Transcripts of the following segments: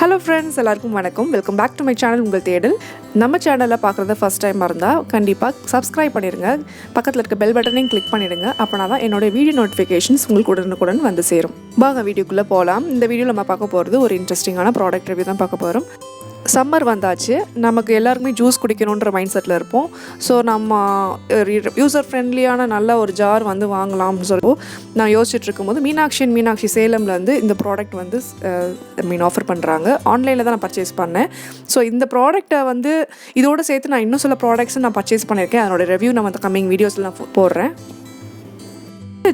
Hello friends, எல்லாருக்கும் வணக்கம். Welcome back to my channel Ungal Thedal. நம்ம சேனலை பார்க்குறது ஃபர்ஸ்ட் டைம் இருந்தால் கண்டிப்பாக சப்ஸ்கிரைப் பண்ணிடுங்க. பக்கத்தில் இருக்க பெல் பட்டனையும் கிளிக் பண்ணிடுங்க. அப்போனா தான் என்னோட வீடியோ நோட்டிஃபிகேஷன்ஸ் உங்களுக்கு உடனுக்குடன் வந்து சேரும். வாங்க வீடியோக்குள்ளே போகலாம். இந்த வீடியோவில் நம்ம பார்க்க போகிறது ஒரு இன்ட்ரெஸ்டிங்கான ப்ராடக்ட் ரிவ்யூ தான் பார்க்க போகிறோம். சம்மர் வந்தாச்சு, நமக்கு எல்லாருக்குமே ஜூஸ் குடிக்கணுன்ற மைண்ட் செட்டில் இருப்போம். ஸோ நம்ம யூசர் ஃப்ரெண்ட்லியான நல்ல ஒரு ஜார் வந்து வாங்கலாம்னு சொல்லி நான் யோசிச்சுட்டு இருக்கும்போது மீனாட்சி சேலமில் வந்து இந்த ப்ராடக்ட் வந்து ஆஃபர் பண்ணுறாங்க. ஆன்லைனில் தான் நான் பர்ச்சேஸ் பண்ணேன். ஸோ இந்த ப்ராடக்ட்டை வந்து இதோடு சேர்த்து நான் இன்னும் சில ப்ராடக்ட்ஸும் நான் பர்ச்சேஸ் பண்ணியிருக்கேன். அதனோட ரிவ்யூ நான் வந்து கம்மிங் வீடியோஸில் நான் போடுறேன்.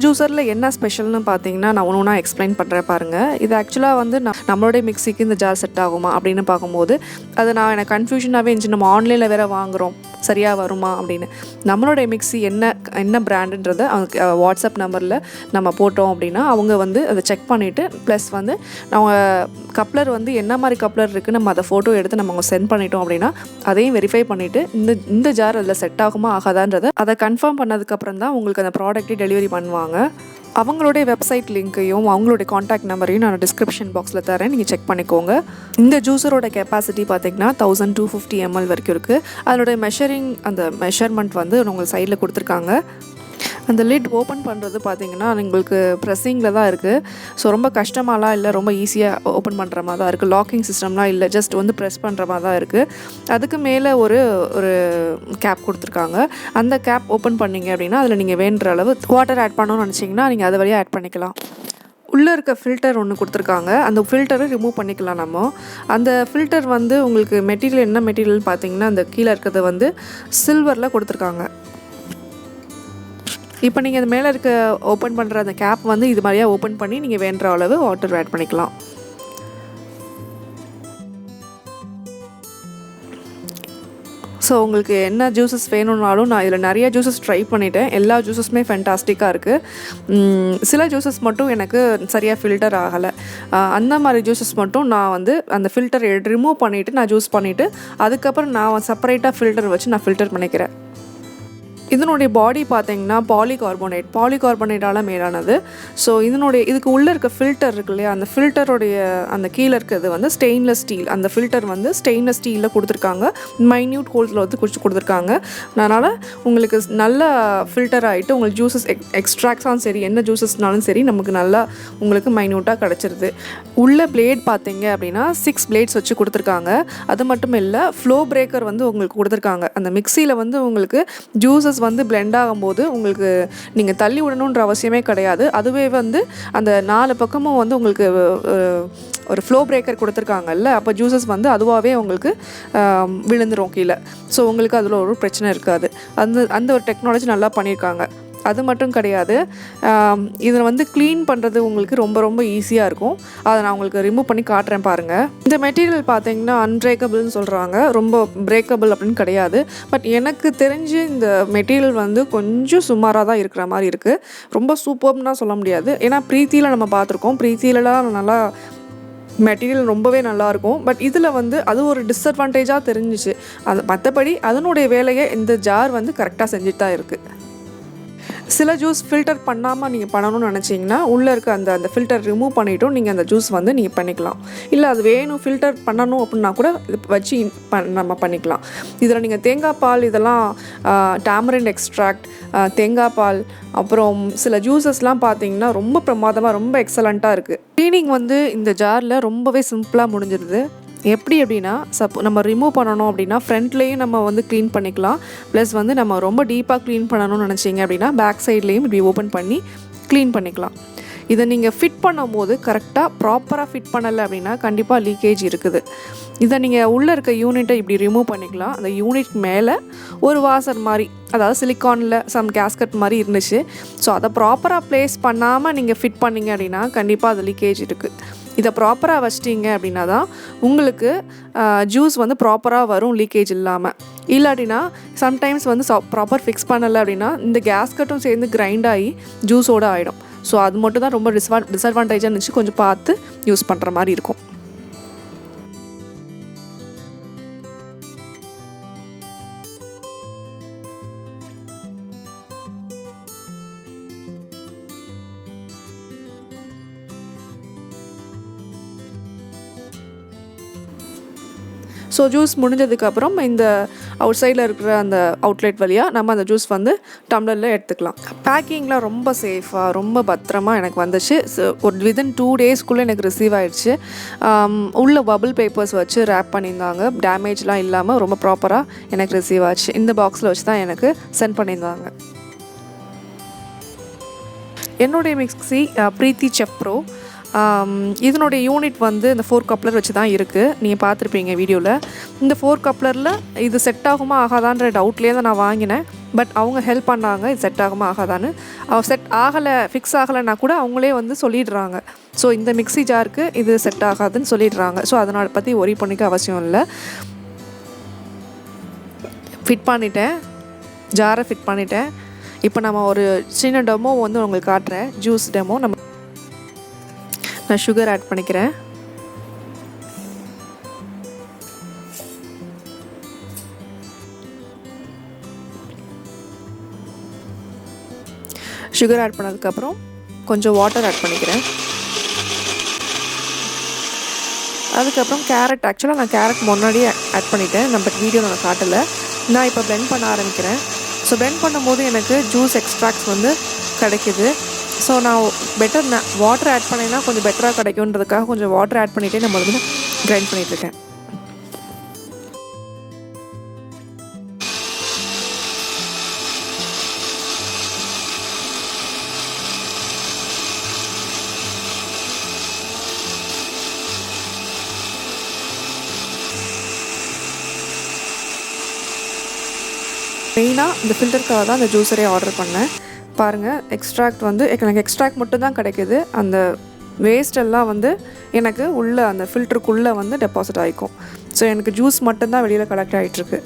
ஜூஸரில் என்ன ஸ்பெஷல்னு பார்த்தீங்கன்னா நான் ஒன்று ஒன்றா எக்ஸ்பிளைன் பண்ணுறேன் பாருங்கள். இது ஆக்சுவலாக வந்து நம்மளுடைய மிக்சிக்கு இந்த ஜார் செட் ஆகுமா அப்படின்னு பார்க்கும்போது அது எனக்கு கன்ஃபியூஷனாகவே இருந்துச்சு. நம்ம ஆன்லைனில் வேறு வாங்குகிறோம், சரியாக வருமா அப்படின்னு. நம்மளுடைய மிக்சி என்ன பிராண்டுன்றதை வாட்ஸ்அப் நம்பரில் நம்ம போட்டோம் அப்படின்னா அவங்க வந்து அதை செக் பண்ணிவிட்டு ப்ளஸ் வந்து நம்ம கப்ளர் வந்து என்ன மாதிரி கப்ளர் இருக்குது நம்ம அதை ஃபோட்டோ எடுத்து நம்ம அவங்க சென்ட் பண்ணிட்டோம் அப்படின்னா அதையும் வெரிஃபை பண்ணிவிட்டு இந்த ஜார் அதில் செட் ஆகுமா ஆகாதான்றதை அதை கன்ஃபார்ம் பண்ணதுக்கப்புறம் தான் உங்களுக்கு அந்த ப்ராடக்ட்டை டெலிவரி பண்ணுவாங்க. அவங்களுடைய வெப்சைட் லிங்க்கையும் அவங்களுடைய காண்டாக்ட் நம்பரையும் நான் டிஸ்கிரிப்ஷன் பாக்ஸில் தரேன், நீங்கள் செக் பண்ணிக்கோங்க. இந்த ஜூஸரோட கெப்பாசிட்டி பார்த்திங்கன்னா 1250 ml வரைக்கும் இருக்குது. அதனுடைய மெஷர்மெண்ட் வந்து உங்களுக்கு சைடில் கொடுத்துருக்காங்க. அந்த லிட் ஓப்பன் பண்ணுறது பார்த்திங்கன்னா உங்களுக்கு ப்ரெஸ்ஸிங்கில் தான் இருக்குது. ஸோ ரொம்ப கஷ்டமாலாம் இல்லை, ரொம்ப ஈஸியாக ஓப்பன் பண்ணுற மாதிரி தான் இருக்குது. லாக்கிங் சிஸ்டம்லாம் இல்லை, ஜஸ்ட் வந்து ப்ரெஸ் பண்ணுற மாதிரி தான் இருக்குது. அதுக்கு மேலே ஒரு கேப் கொடுத்துருக்காங்க. அந்த கேப் ஓப்பன் பண்ணிங்க அப்படின்னா அதில் நீங்கள் வேண்டுற அளவு வாட்டர் ஆட் பண்ணணும்னு நினச்சிங்கன்னா நீங்கள் அது வழியாக ஆட் பண்ணிக்கலாம். உள்ளே இருக்க ஃபில்டர் ஒன்று கொடுத்துருக்காங்க. அந்த ஃபில்டரை ரிமூவ் பண்ணிக்கலாம் நம்ம. அந்த ஃபில்டர் வந்து உங்களுக்கு மெட்டீரியல் என்ன மெட்டீரியல் பார்த்தீங்கன்னா அந்த கீழே இருக்கிறது வந்து சில்வரில் கொடுத்துருக்காங்க. இப்போ நீங்கள் அது மேலே இருக்க ஓப்பன் பண்ணுற அந்த கேப் வந்து இது மாதிரியாக ஓப்பன் பண்ணி நீங்கள் வேண்டுற அளவு வாட்டர் ஆட் பண்ணிக்கலாம். ஸோ உங்களுக்கு என்ன ஜூஸஸ் வேணும்னாலும் நான் இதில் நிறைய ஜூஸஸ் ட்ரை பண்ணிவிட்டேன். எல்லா ஜூஸஸுமே ஃபேண்டாஸ்டிக்காக இருக்குது. சில ஜூஸஸ் மட்டும் எனக்கு சரியாக ஃபில்டர் ஆகலை. அந்த மாதிரி ஜூஸஸ் மட்டும் நான் வந்து அந்த ஃபில்டர் ரிமூவ் பண்ணிவிட்டு நான் ஜூஸ் பண்ணிவிட்டு அதுக்கப்புறம் நான் செப்பரேட்டாக ஃபில்டர் வச்சு நான் ஃபில்டர் பண்ணிக்கிறேன். இதனுடைய பாடி பார்த்தீங்கன்னா பாலிகார்பனேட்டால் மேலானது. ஸோ இதுக்கு உள்ளே இருக்க ஃபில்டர் இருக்கு இல்லையா, அந்த ஃபில்டருடைய அந்த கீழே இருக்கிறது வந்து ஸ்டெயின்லெஸ் ஸ்டீல். அந்த ஃபில்டர் வந்து ஸ்டெயின்லெஸ் ஸ்டீலில் கொடுத்துருக்காங்க. மைன்யூட் ஹோல்ஸில் வந்து கொடுத்துருக்காங்க. அதனால் உங்களுக்கு நல்லா ஃபில்டர் ஆகிட்டு உங்களுக்கு ஜூஸஸ் எக்ஸ்ட்ராக்ட்ஸாலும் சரி என்ன ஜூஸஸ்னாலும் சரி நமக்கு நல்லா உங்களுக்கு மைன்யூட்டாக கிடச்சிருது. உள்ள பிளேட் பார்த்தீங்க அப்படின்னா 6 பிளேட்ஸ் வச்சு கொடுத்துருக்காங்க. அது மட்டும் இல்லை, ஃப்ளோ பிரேக்கர் வந்து உங்களுக்கு கொடுத்துருக்காங்க. அந்த மிக்சியில் வந்து உங்களுக்கு ஜூஸஸ் வந்து பிளெண்ட் ஆகும்போது உங்களுக்கு நீங்கள் தள்ளி விடணுன்ற அவசியமே கிடையாது. அதுவே வந்து அந்த 4 பக்கமும் வந்து உங்களுக்கு ஒரு ஃப்ளோ பிரேக்கர் கொடுத்துருக்காங்கல்ல, அப்போ ஜூஸஸ் வந்து அதுவாகவே உங்களுக்கு விழுந்துடும் கீழே. ஸோ உங்களுக்கு அதில் ஒரு பிரச்சனை இருக்காது. அந்த ஒரு டெக்னாலஜி நல்லா பண்ணியிருக்காங்க. அது மட்டும் கிடையாது, இதில் வந்து க்ளீன் பண்ணுறது உங்களுக்கு ரொம்ப ரொம்ப ஈஸியாக இருக்கும். அதை நான் உங்களுக்கு ரிமூவ் பண்ணி காட்டுறேன் பாருங்கள். இந்த மெட்டீரியல் பார்த்தீங்கன்னா அன்பிரேக்கபிள்னு சொல்கிறாங்க, ரொம்ப பிரேக்கபிள் அப்படின்னு கிடையாது. பட் எனக்கு தெரிஞ்சு இந்த மெட்டீரியல் வந்து கொஞ்சம் சுமாராக தான் இருக்கிற மாதிரி இருக்குது. ரொம்ப சூப்பர்னா சொல்ல முடியாது. ஏன்னா ப்ரீத்தியில் நம்ம பார்த்துருக்கோம், ப்ரீத்தியிலலாம் நல்லா மெட்டீரியல் ரொம்பவே நல்லாயிருக்கும். பட் இதில் வந்து அது ஒரு டிஸ்அட்வான்டேஜாக தெரிஞ்சிச்சு. மற்றபடி அதனுடைய வேலையை இந்த ஜார் வந்து கரெக்டாக செஞ்சுட்டு தான் இருக்குது. சில ஜூஸ் ஃபில்டர் பண்ணாமல் நீங்கள் பண்ணணும்னு நினச்சிங்கன்னா உள்ளே இருக்க அந்த ஃபில்டர் ரிமூவ் பண்ணிவிட்டும் நீங்கள் அந்த ஜூஸ் வந்து நீங்கள் பண்ணிக்கலாம். இல்லை அது வேணும் ஃபில்டர் பண்ணணும் அப்படின்னா கூட இது வச்சு நம்ம பண்ணிக்கலாம். இதில் நீங்கள் தேங்காய் பால், இதெல்லாம் டாமரிண்ட் எக்ஸ்ட்ராக்ட், தேங்காய் பால், அப்புறம் சில ஜூஸஸ்லாம் பார்த்தீங்கன்னா ரொம்ப பிரமாதமாக ரொம்ப எக்ஸலண்ட்டாக இருக்குது. க்ளீனிங் வந்து இந்த ஜாரில் ரொம்பவே சிம்பிளாக முடிஞ்சிருது. எப்படி அப்படின்னா நம்ம ரிமூவ் பண்ணணும் அப்படின்னா ஃப்ரண்ட்லேயும் நம்ம வந்து க்ளீன் பண்ணிக்கலாம். ப்ளஸ் வந்து நம்ம ரொம்ப டீப்பாக க்ளீன் பண்ணணும்னு நினச்சிங்க அப்படின்னா பேக் சைட்லேயும் இப்படி ஓப்பன் பண்ணி க்ளீன் பண்ணிக்கலாம். இதை நீங்கள் ஃபிட் பண்ணும்போது கரெக்டாக ப்ராப்பராக ஃபிட் பண்ணலை அப்படின்னா கண்டிப்பாக லீக்கேஜ் இருக்குது. இதை நீங்கள் உள்ளே இருக்க யூனிட்டை இப்படி ரிமூவ் பண்ணிக்கலாம். அந்த யூனிட் மேலே ஒரு வாசர் மாதிரி, அதாவது சிலிக்கானில் சம் கேஸ்கட் மாதிரி இருந்துச்சு. ஸோ அதை ப்ராப்பராக ப்ளேஸ் பண்ணாமல் நீங்கள் ஃபிட் பண்ணிங்க அப்படின்னா கண்டிப்பாக அது லீக்கேஜ் இருக்குது. இதை ப்ராப்பராக வச்சிட்டிங்க அப்படின்னா தான் உங்களுக்கு ஜூஸ் வந்து ப்ராப்பராக வரும், லீக்கேஜ் இல்லாமல். இல்லாட்டினா சம்டைம்ஸ் வந்து ப்ராப்பர் ஃபிக்ஸ் பண்ணலை அப்படின்னா இந்த கேஸ்கட்டும் சேர்ந்து கிரைண்ட் ஆகி ஜூஸோடு ஆகிடும். ஸோ அது மட்டும் தான் ரொம்ப டிஸ்அட்வான்டேஜாக இருந்துச்சு. கொஞ்சம் பார்த்து யூஸ் பண்ணுற மாதிரி இருக்கும். ஸோ ஜூஸ் முடிஞ்சதுக்கப்புறம் இந்த அவுட் சைடில் இருக்கிற அந்த அவுட்லெட் வழியாக நம்ம அந்த ஜூஸ் வந்து டம்ளரில் எடுத்துக்கலாம். பேக்கிங்லாம் ரொம்ப சேஃபாக ரொம்ப பத்திரமா எனக்கு வந்துச்சு. ஒரு வித்தின் 2 டேஸ்க்குள்ளே எனக்கு ரிசீவ் ஆகிடுச்சு. உள்ள பபிள் பேப்பர்ஸ் வச்சு ரேப் பண்ணியிருந்தாங்க. டேமேஜ்லாம் இல்லாமல் ரொம்ப ப்ராப்பராக எனக்கு ரிசீவ் ஆச்சு. இந்த பாக்ஸில் வச்சு தான் எனக்கு சென்ட் பண்ணியிருந்தாங்க. என்னுடைய மிக்ஸி ப்ரீத்தி செஃப் ப்ரோ. இதனுடைய யூனிட் வந்து இந்த 4 கப்ளர் வச்சு தான் இருக்குது. நீங்கள் பார்த்துருப்பீங்க வீடியோவில். இந்த 4 கப்ளரில் இது செட் ஆகுமா ஆகாதான்ற டவுட்லேயே தான் நான் வாங்கினேன். பட் அவங்க ஹெல்ப் பண்ணாங்க இது செட் ஆகுமா ஆகாதான்னு. செட் ஆகலை ஃபிக்ஸ் ஆகலைன்னா கூட அவங்களே வந்து சொல்லிடுறாங்க. ஸோ இந்த மிக்ஸி ஜாருக்கு இது செட் ஆகாதுன்னு சொல்லிடுறாங்க. ஸோ அதனால் பற்றி ஒரி பண்ணிக்க அவசியம் இல்லை. ஃபிட் பண்ணிட்டேன், ஜாரை ஃபிட் பண்ணிட்டேன். இப்போ நம்ம ஒரு சின்ன டெமோ வந்து உங்களுக்கு காட்டுறேன். Juice demo. நான் சுகர் ஆட் பண்ணிக்கிறேன். சுகர் ஆட் பண்ணதுக்கப்புறம் கொஞ்சம் வாட்டர் ஆட் பண்ணிக்கிறேன். அதுக்கப்புறம் கேரட். ஆக்சுவலாக நான் கேரட் முன்னாடியே ஆட் பண்ணிட்டேன். நம்ம வீடியோ நான் காட்டலை. நான் இப்போ பிளெண்ட் பண்ண ஆரம்பிக்கிறேன். ஸோ பிளெண்ட் பண்ணும்போது எனக்கு ஜூஸ் எக்ஸ்ட்ராக்ட்ஸ் வந்து கிடைக்கிது. ஸோ நான் வாட்டர் ஆட் பண்ணினா கொஞ்சம் பெட்டராக கிடைக்குன்றதுக்காக கொஞ்சம் வாட்டர் ஆட் பண்ணிகிட்டே நம்ம வந்து கிரைண்ட் பண்ணிகிட்ருக்கேன். மெயினாக இந்த ஃபில்டருக்காக தான் அந்த ஜூஸரே ஆர்டர் பண்ணேன். பாருங்கள், எக்ஸ்ட்ராக்ட் வந்து எனக்கு எக்ஸ்ட்ராக்ட் மட்டும் தான் கிடைக்கிது. அந்த வேஸ்ட் எல்லாம் வந்து எனக்கு உள்ளே அந்த ஃபில்டருக்குள்ளே வந்து டெபாசிட் ஆகிக்கும். ஸோ எனக்கு ஜூஸ் மட்டும்தான் வெளியில் கலெக்ட் ஆகிட்டுருக்கு.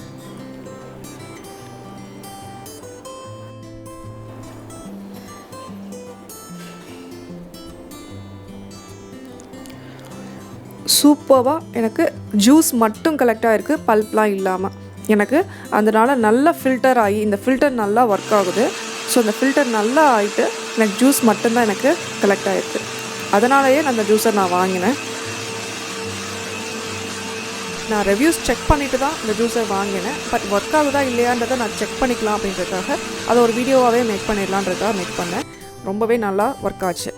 சூப்பராக எனக்கு ஜூஸ் மட்டும் கலெக்ட் ஆகிருக்கு, பல்ப்லாம் இல்லாமல். எனக்கு அதனால் நல்லா ஃபில்டர் ஆகி இந்த ஃபில்டர் நல்லா ஒர்க் ஆகுது. ஸோ அந்த ஃபில்டர் நல்லா ஆகிட்டு எனக்கு ஜூஸ் மட்டும்தான் எனக்கு கலெக்ட் ஆகிருக்கு. அதனாலேயே அந்த ஜூஸை நான் வாங்கினேன். நான் ரிவ்யூஸ் செக் பண்ணிவிட்டு தான் இந்த ஜூஸை வாங்கினேன். பட் ஒர்க் ஆகுதா இல்லையான்றதை நான் செக் பண்ணிக்கலாம் அப்படின்றதுக்காக அதை ஒரு வீடியோவாகவே மேக் பண்ணிடலான்றதுக்காக மேக் பண்ணேன். ரொம்பவே நல்லா ஒர்க் ஆச்சு.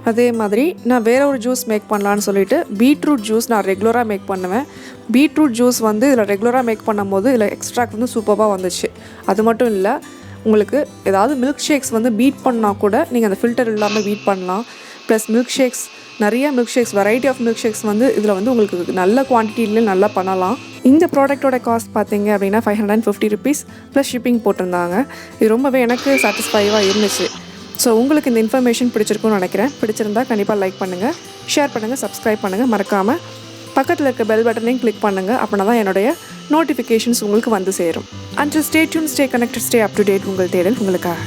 அதே மாதிரி நான் வேறு ஒரு ஜூஸ் மேக் பண்ணலான்னு சொல்லிவிட்டு பீட்ரூட் ஜூஸ் நான் ரெகுலராக மேக் பண்ணுவேன். பீட்ரூட் ஜூஸ் வந்து இதில் ரெகுலராக மேக் பண்ணும்போது இதில் எக்ஸ்ட்ராக்ட் வந்து சூப்பராக வந்துச்சு. அது மட்டும் இல்லை, உங்களுக்கு ஏதாவது மில்க் ஷேக்ஸ் வந்து பீட் பண்ணால் கூட நீங்கள் அந்த ஃபில்டர் இல்லாமல் பீட் பண்ணலாம். ப்ளஸ் மில்க் ஷேக்ஸ், நிறைய milkshakes, variety of milkshakes வந்து இதில் வந்து உங்களுக்கு நல்ல குவான்டிட்டியிலே நல்லா பண்ணலாம். இந்த ப்ராடக்ட்டோட காஸ்ட் பார்த்தீங்க அப்படின்னா 550 rupees ப்ளஸ் ஷிப்பிங் போட்டிருந்தாங்க. இது ரொம்பவே எனக்கு சாட்டிஸ்ஃபைவாக இருந்துச்சு. ஸோ உங்களுக்கு இந்த இன்ஃபர்மேஷன் பிடிச்சிருக்குன்னு நினைக்கிறேன். பிடிச்சிருந்தா கண்டிப்பாக லைக் பண்ணுங்கள், ஷேர் பண்ணுங்கள், சப்ஸ்கிரைப் பண்ணுங்கள். மறக்காமல் பக்கத்தில் இருக்க பெல் பட்டனையும் கிளிக் பண்ணுங்கள். அப்படின்னா தான் என்னுடைய நோட்டிஃபிகேஷன்ஸ் உங்களுக்கு வந்து சேரும். Until stay tuned, stay connected, stay up to date. உங்கள் தேடல் உங்களுக்காக.